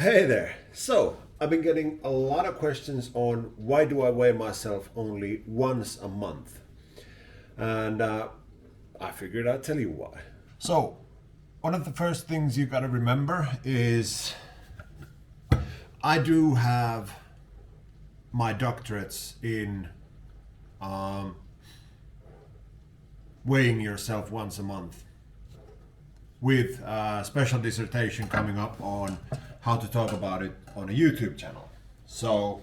Hey there. So, I've been getting a lot of questions on why do I weigh myself only once a month? And I figured I'd tell you why. So, one of the first things you gotta remember is I do have my doctorates in um, weighing yourself once a month, with a special dissertation coming up on how to talk about it on a YouTube channel. So,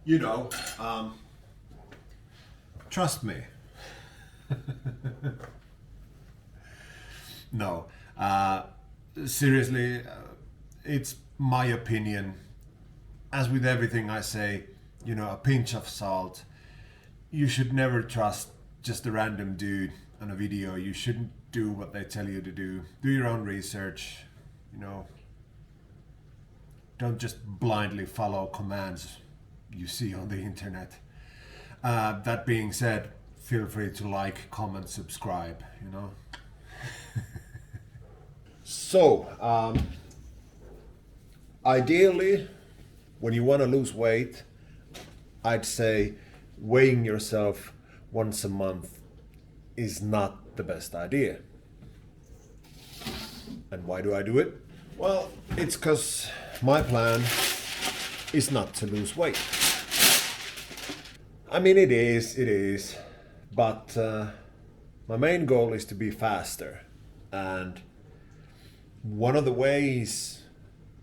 you know, trust me. No, seriously, it's my opinion. As with everything I say, a pinch of salt. You should never trust just a random dude on a video. You shouldn't do what they tell you to do. Do your own research. You know, don't just blindly follow commands you see on the internet. That being said, feel free to like, comment, subscribe. So, ideally, when you want to lose weight, I'd say weighing yourself once a month is not the best idea. And why do I do it? Well, it's because my plan is not to lose weight. I mean, it is, but my main goal is to be faster. And one of the ways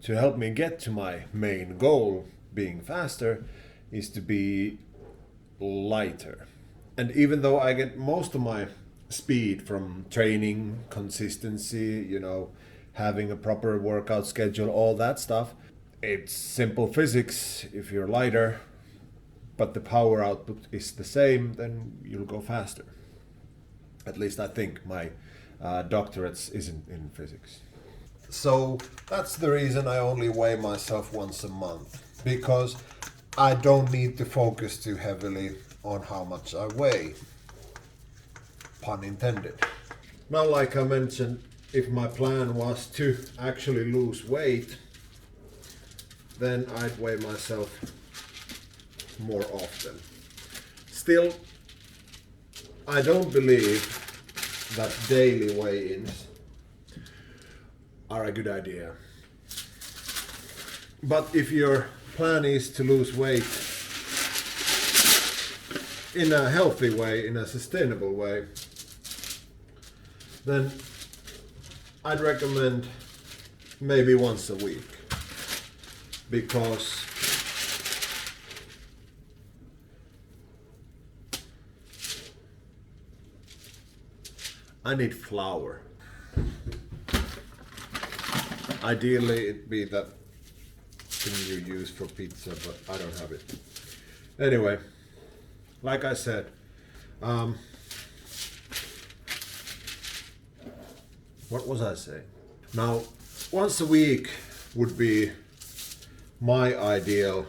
to help me get to my main goal, being faster, is to be lighter. And even though I get most of my speed from training, consistency, having a proper workout schedule, all that stuff, it's simple physics. If you're lighter, but the power output is the same, then you'll go faster. At least I think. My doctorates isn't in physics. So that's the reason I only weigh myself once a month, because I don't need to focus too heavily on how much I weigh. Pun intended. Now, like I mentioned, if my plan was to actually lose weight, then I'd weigh myself more often. Still, I don't believe that daily weigh-ins are a good idea. But if your plan is to lose weight in a healthy way, in a sustainable way, then I'd recommend maybe once a week, because I need flour. Ideally, it'd be that thing you use for pizza, but I don't have it. Anyway, like I said, what was I saying? Now, once a week would be my ideal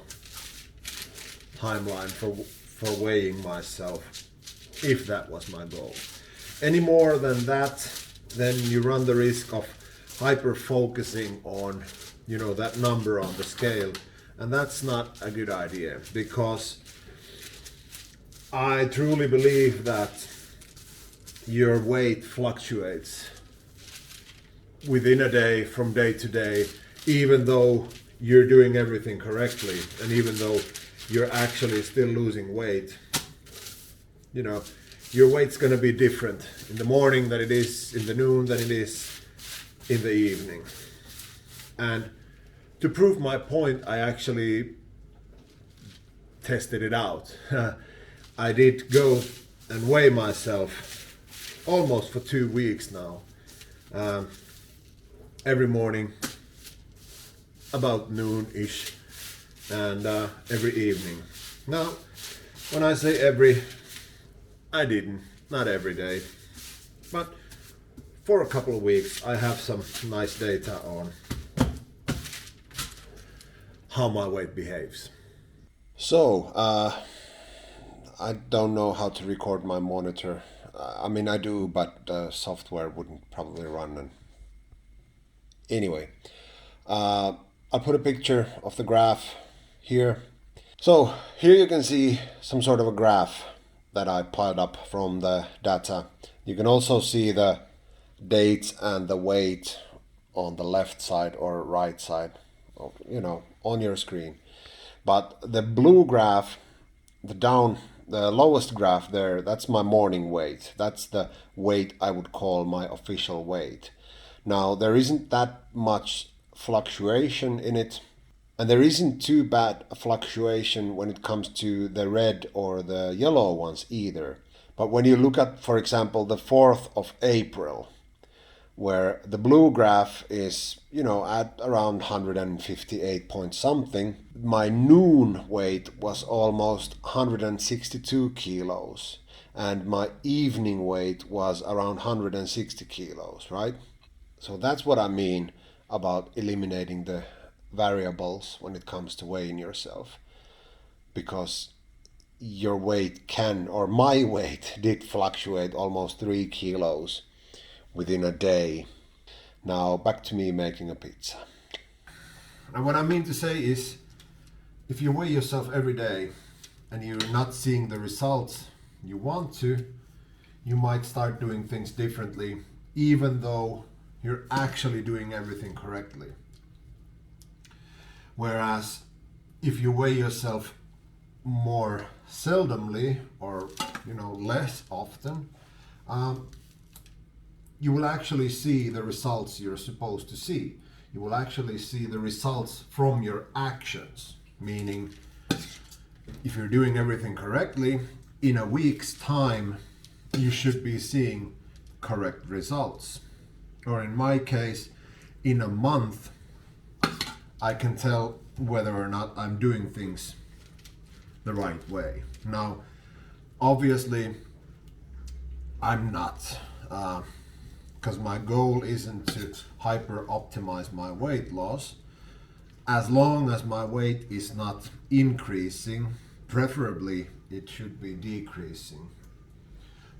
timeline for weighing myself, if that was my goal. Any more than that, then you run the risk of hyper focusing on that number on the scale, and that's not a good idea, because I truly believe that your weight fluctuates within a day, from day to day, even though you're doing everything correctly, and even though you're actually still losing weight. Your weight's going to be different in the morning than it is in the noon than it is in the evening. And to prove my point, I actually tested it out. I did go and weigh myself almost for 2 weeks now, every morning about noon-ish, and every evening. Now, when I say every, I didn't, not every day, but for a couple of weeks I have some nice data on how my weight behaves. So, I don't know how to record my monitor. I mean, I do, but the software wouldn't probably run, and Anyway, I'll put a picture of the graph here. So here you can see some sort of a graph that I piled up from the data. You can also see the dates and the weight on the left side or right side, on your screen. But the blue graph, the lowest graph there, that's my morning weight. That's the weight I would call my official weight. Now, there isn't that much fluctuation in it, and there isn't too bad a fluctuation when it comes to the red or the yellow ones either. But when you look at, for example, the 4th of April, where the blue graph is, at around 158 point something, my noon weight was almost 162 kilos, and my evening weight was around 160 kilos, right? So that's what I mean about eliminating the variables when it comes to weighing yourself, because your weight can, or my weight did fluctuate almost 3 kilos within a day. Now back to me making a pizza. And what I mean to say is, if you weigh yourself every day and you're not seeing the results you want to, you might start doing things differently, even though you're actually doing everything correctly. Whereas if you weigh yourself more seldomly, or less often, you will actually see the results you're supposed to see. You will actually see the results from your actions. Meaning, if you're doing everything correctly, in a week's time, you should be seeing correct results. Or in my case, in a month, I can tell whether or not I'm doing things the right way. Now, obviously, I'm not. Because my goal isn't to hyper optimize my weight loss. As long as my weight is not increasing, preferably it should be decreasing.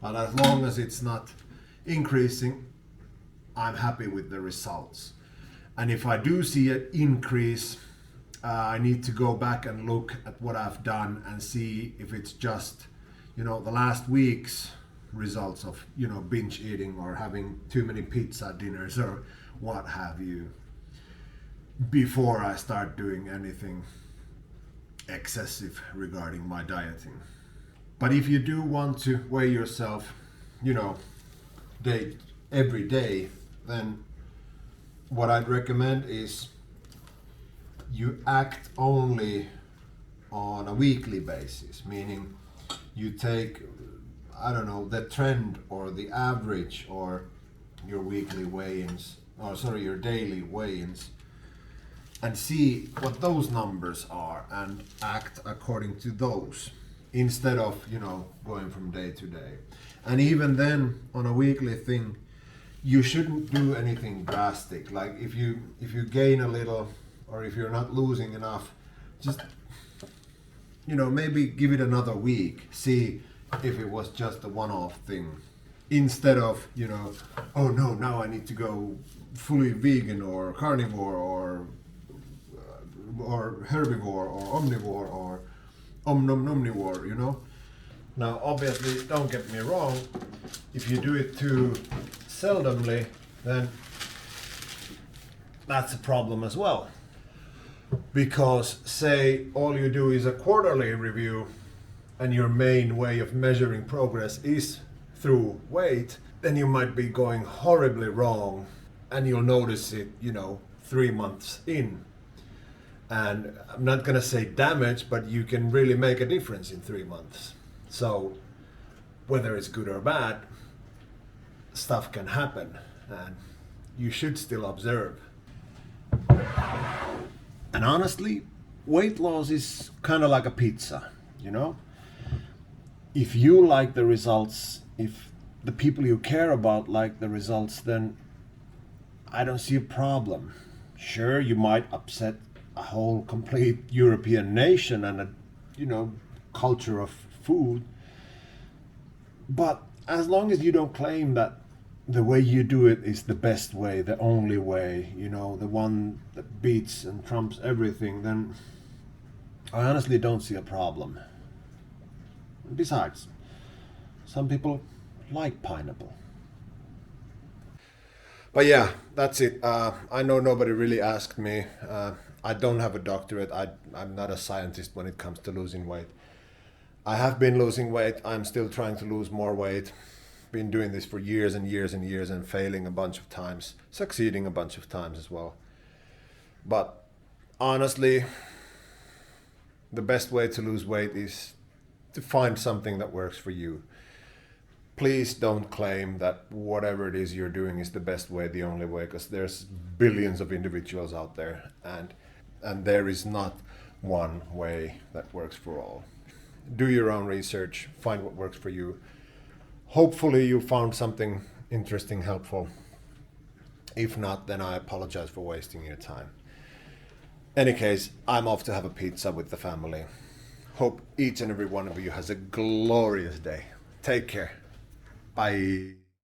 But as long as it's not increasing, I'm happy with the results. And if I do see an increase, I need to go back and look at what I've done and see if it's just, the last week's results of binge eating or having too many pizza dinners or what have you, before I start doing anything excessive regarding my dieting. But if you do want to weigh yourself every day, then what I'd recommend is you act only on a weekly basis, meaning you take the trend or the average or your weekly weigh-ins, your daily weigh-ins, and see what those numbers are and act according to those, instead of, going from day to day. And even then, on a weekly thing, you shouldn't do anything drastic. Like if you gain a little, or if you're not losing enough, just, maybe give it another week, see if it was just a one-off thing, instead of oh no, now I need to go fully vegan or carnivore or herbivore or omnivore or omnivore. Now obviously, don't get me wrong, if you do it too seldomly, then that's a problem as well. Because say all you do is a quarterly review, and your main way of measuring progress is through weight, then you might be going horribly wrong, and you'll notice it, 3 months in. And I'm not gonna say damage, but you can really make a difference in 3 months. So whether it's good or bad, stuff can happen, and you should still observe. And honestly, weight loss is kind of like a pizza, If you like the results, if the people you care about like the results, then I don't see a problem. Sure, you might upset a whole complete European nation and a, culture of food. But as long as you don't claim that the way you do it is the best way, the only way, the one that beats and trumps everything, then I honestly don't see a problem. Besides, some people like pineapple. But yeah, that's it. I know nobody really asked me. I don't have a doctorate. I'm not a scientist when it comes to losing weight. I have been losing weight. I'm still trying to lose more weight. Been doing this for years and years and years and failing a bunch of times, succeeding a bunch of times as well. But honestly, the best way to lose weight is to find something that works for you. Please don't claim that whatever it is you're doing is the best way, the only way, because there's billions of individuals out there, and there is not one way that works for all. Do your own research, find what works for you. Hopefully you found something interesting, helpful. If not, then I apologize for wasting your time. Any case, I'm off to have a pizza with the family. Hope each and every one of you has a glorious day. Take care. Bye.